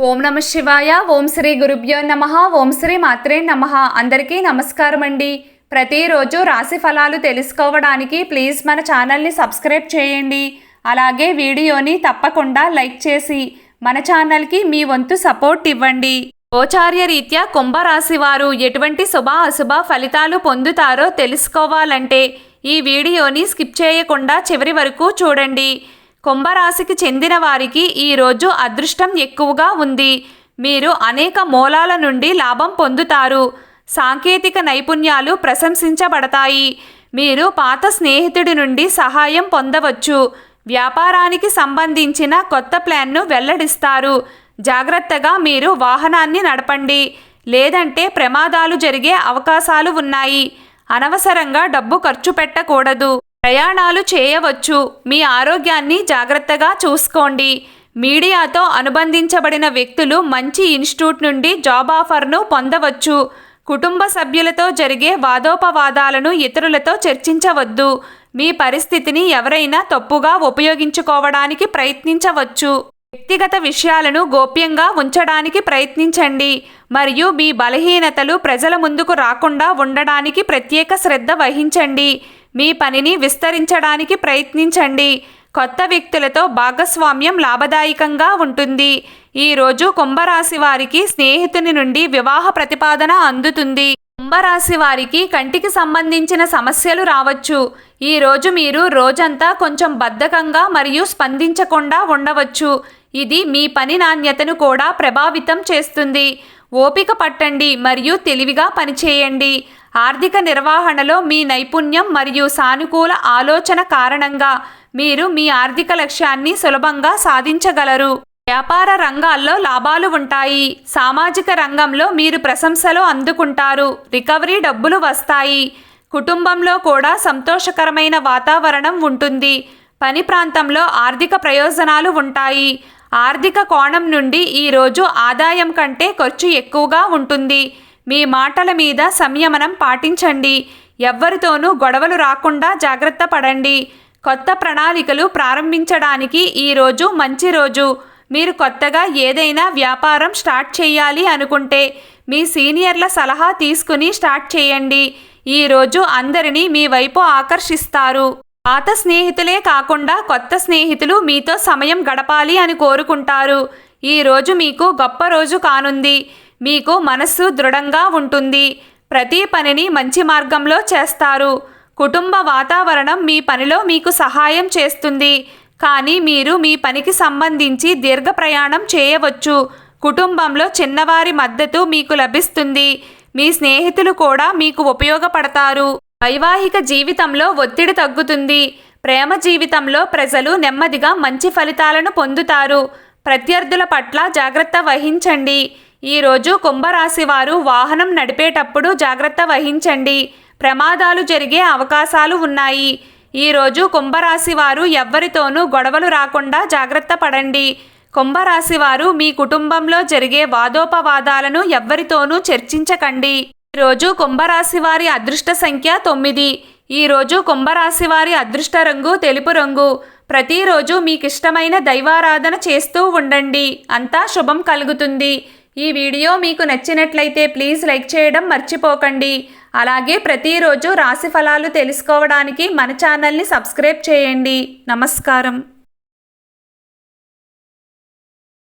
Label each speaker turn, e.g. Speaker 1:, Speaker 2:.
Speaker 1: ఓం నమ శివాయ. ఓం శ్రీ గురుభ్యో నమః. ఓం శ్రీ మాత్రే నమః. అందరికీ నమస్కారం అండి. ప్రతిరోజు రాశి ఫలాలు తెలుసుకోవడానికి ప్లీజ్ మన ఛానల్ని సబ్స్క్రైబ్ చేయండి. అలాగే వీడియోని తప్పకుండా లైక్ చేసి మన ఛానల్కి మీ వంతు సపోర్ట్ ఇవ్వండి. గోచార్య రీత్యా కుంభరాశి వారు ఎటువంటి శుభ అశుభ ఫలితాలు పొందుతారో తెలుసుకోవాలంటే ఈ వీడియోని స్కిప్ చేయకుండా చివరి వరకు చూడండి. కుంభరాశికి చెందిన వారికి ఈరోజు అదృష్టం ఎక్కువగా ఉంది. మీరు అనేక మూలాల నుండి లాభం పొందుతారు. సాంకేతిక నైపుణ్యాలు ప్రశంసించబడతాయి. మీరు పాత స్నేహితుడి నుండి సహాయం పొందవచ్చు. వ్యాపారానికి సంబంధించిన కొత్త ప్లాన్ను వెల్లడిస్తారు. జాగ్రత్తగా మీరు వాహనాన్ని నడపండి, లేదంటే ప్రమాదాలు జరిగే అవకాశాలు ఉన్నాయి. అనవసరంగా డబ్బు ఖర్చు పెట్టకూడదు. ప్రయాణాలు చేయవచ్చు. మీ ఆరోగ్యాన్ని జాగ్రత్తగా చూసుకోండి. మీడియాతో అనుబంధించబడిన వ్యక్తులు మంచి ఇన్స్టిట్యూట్ నుండి జాబ్ ఆఫర్ను పొందవచ్చు. కుటుంబ సభ్యులతో జరిగే వాదోపవాదాలను ఇతరులతో చర్చించవద్దు. మీ పరిస్థితిని ఎవరైనా తప్పుగా ఉపయోగించుకోవడానికి ప్రయత్నించవచ్చు. వ్యక్తిగత విషయాలను గోప్యంగా ఉంచడానికి ప్రయత్నించండి మరియు మీ బలహీనతలు ప్రజల ముందుకు రాకుండా ఉండడానికి ప్రత్యేక శ్రద్ధ వహించండి. మీ పనిని విస్తరించడానికి ప్రయత్నించండి. కొత్త వ్యక్తులతో భాగస్వామ్యం లాభదాయకంగా ఉంటుంది. ఈరోజు కుంభరాశి వారికి స్నేహితుని నుండి వివాహ ప్రతిపాదన అందుతుంది. కుంభరాశి వారికి కంటికి సంబంధించిన సమస్యలు రావచ్చు. ఈరోజు మీరు రోజంతా కొంచెం బద్ధకంగా మరియు స్పందించకుండా ఉండవచ్చు. ఇది మీ పని నాణ్యతను కూడా ప్రభావితం చేస్తుంది. ఓపిక పట్టండి మరియు తెలివిగా పనిచేయండి. ఆర్థిక నిర్వహణలో మీ నైపుణ్యం మరియు సానుకూల ఆలోచన కారణంగా మీరు మీ ఆర్థిక లక్ష్యాన్ని సులభంగా సాధించగలరు. వ్యాపార రంగాల్లో లాభాలు ఉంటాయి. సామాజిక రంగంలో మీరు ప్రశంసలు అందుకుంటారు. రికవరీ డబ్బులు వస్తాయి. కుటుంబంలో కూడా సంతోషకరమైన వాతావరణం ఉంటుంది. పని ప్రాంతంలో ఆర్థిక ప్రయోజనాలు ఉంటాయి. ఆర్థిక కోణం నుండి ఈరోజు ఆదాయం కంటే ఖర్చు ఎక్కువగా ఉంటుంది. మీ మాటల మీద సంయమనం పాటించండి. ఎవ్వరితోనూ గొడవలు రాకుండా జాగ్రత్త పడండి. కొత్త ప్రణాళికలు ప్రారంభించడానికి ఈరోజు మంచి రోజు. మీరు కొత్తగా ఏదైనా వ్యాపారం స్టార్ట్ చేయాలి అనుకుంటే మీ సీనియర్ల సలహా తీసుకుని స్టార్ట్ చేయండి. ఈరోజు అందరినీ మీ వైపు ఆకర్షిస్తారు. పాత స్నేహితులే కాకుండా కొత్త స్నేహితులు మీతో సమయం గడపాలి అని కోరుకుంటారు. ఈరోజు మీకు గొప్ప రోజు కానుంది. మీకు మనస్సు దృఢంగా ఉంటుంది. ప్రతి పనిని మంచి మార్గంలో చేస్తారు. కుటుంబ వాతావరణం మీ పనిలో మీకు సహాయం చేస్తుంది. కానీ మీరు మీ పనికి సంబంధించి దీర్ఘ ప్రయాణం చేయవచ్చు. కుటుంబంలో చిన్నవారి మద్దతు మీకు లభిస్తుంది. మీ స్నేహితులు కూడా మీకు ఉపయోగపడతారు. వైవాహిక జీవితంలో ఒత్తిడి తగ్గుతుంది. ప్రేమ జీవితంలో ప్రజలు నెమ్మదిగా మంచి ఫలితాలను పొందుతారు. ప్రత్యర్థుల పట్ల జాగ్రత్త వహించండి. ఈరోజు కుంభరాశి వారు వాహనం నడిపేటప్పుడు జాగ్రత్త వహించండి. ప్రమాదాలు జరిగే అవకాశాలు ఉన్నాయి. ఈరోజు కుంభరాశి వారు ఎవ్వరితోనూ గొడవలు రాకుండా జాగ్రత్త పడండి. కుంభరాశి వారు మీ కుటుంబంలో జరిగే వాదోపవాదాలను ఎవ్వరితోనూ చర్చించకండి. ఈరోజు కుంభరాశి వారి అదృష్ట సంఖ్య 9. ఈరోజు కుంభరాశి వారి అదృష్ట రంగు తెలుపు రంగు. ప్రతిరోజు మీకిష్టమైన దైవారాధన చేస్తూ ఉండండి. అంతా శుభం కలుగుతుంది. ఈ వీడియో మీకు నచ్చినట్లయితే ప్లీజ్ లైక్ చేయడం మర్చిపోకండి. అలాగే ప్రతిరోజు రాశి ఫలాలు తెలుసుకోవడానికి మన ఛానల్ని సబ్స్క్రైబ్ చేయండి. నమస్కారం.